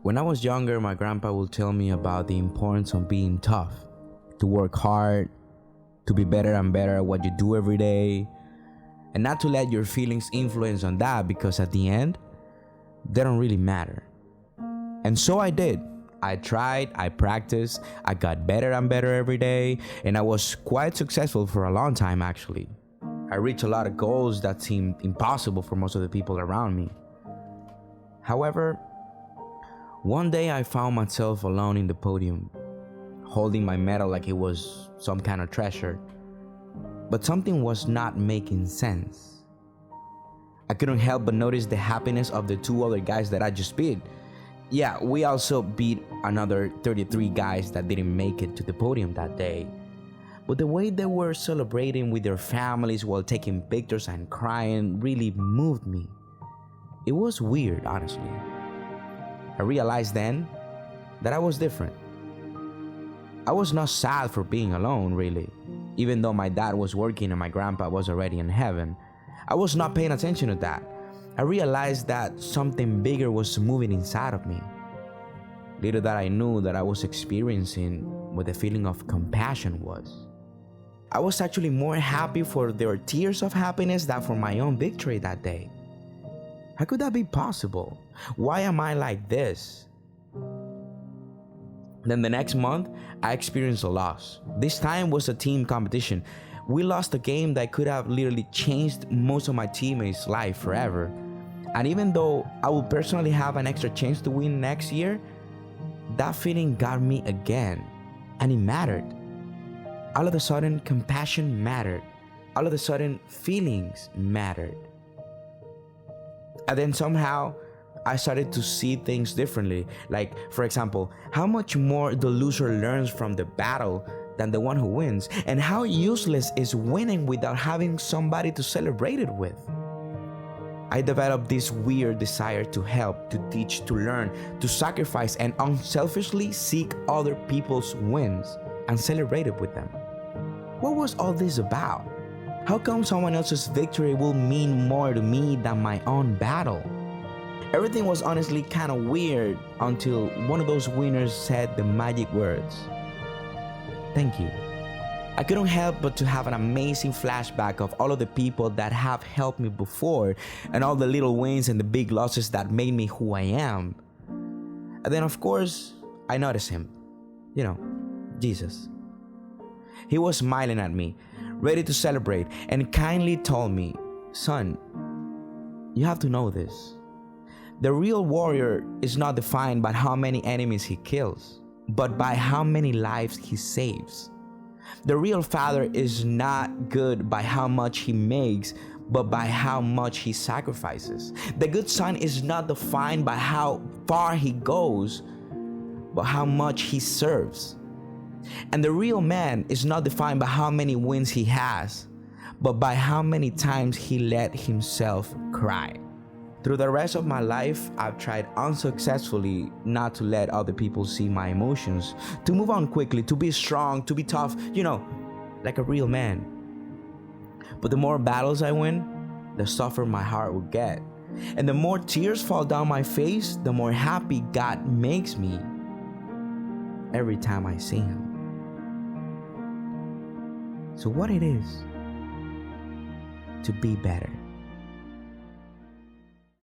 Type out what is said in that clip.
When I was younger, my grandpa would tell me about the importance of being tough, to work hard, to be better and better at what you do every day, and not to let your feelings influence on that, because at the end, they don't really matter. And so I did. I tried, I practiced, I got better and better every day, and I was quite successful for a long time actually. I reached a lot of goals that seemed impossible for most of the people around me. However, one day I found myself alone in the podium, holding my medal like it was some kind of treasure. But something was not making sense. I couldn't help but notice the happiness of the two other guys that I just beat. Yeah, we also beat another 33 guys that didn't make it to the podium that day. But the way they were celebrating with their families while taking pictures and crying really moved me. It was weird, honestly. I realized then that I was different. I was not sad for being alone, really. Even though my dad was working and my grandpa was already in heaven, I was not paying attention to that. I realized that something bigger was moving inside of me. Little that I knew that I was experiencing what the feeling of compassion was. I was actually more happy for their tears of happiness than for my own victory that day. How could that be possible? Why am I like this? Then the next month, I experienced a loss. This time was a team competition. We lost a game that could have literally changed most of my teammates' life forever. And even though I will personally have an extra chance to win next year, that feeling got me again. And it mattered. All of a sudden, compassion mattered. All of a sudden, feelings mattered. And then somehow, I started to see things differently. Like, for example, how much more the loser learns from the battle than the one who wins, and how useless is winning without having somebody to celebrate it with. I developed this weird desire to help, to teach, to learn, to sacrifice, and unselfishly seek other people's wins and celebrate it with them. What was all this about? How come someone else's victory will mean more to me than my own battle? Everything was honestly kind of weird until one of those winners said the magic words, "Thank you." I couldn't help but to have an amazing flashback of all of the people that have helped me before, and all the little wins and the big losses that made me who I am. And then of course, I noticed him. Jesus. He was smiling at me, ready to celebrate, and kindly told me, "Son, you have to know this. The real warrior is not defined by how many enemies he kills, but by how many lives he saves. The real father is not good by how much he makes, but by how much he sacrifices. The good son is not defined by how far he goes, but how much he serves. And the real man is not defined by how many wins he has, but by how many times he let himself cry." Through the rest of my life, I've tried unsuccessfully not to let other people see my emotions, to move on quickly, to be strong, to be tough, like a real man. But the more battles I win, the softer my heart will get. And the more tears fall down my face, the more happy God makes me every time I see Him. So what it is to be better.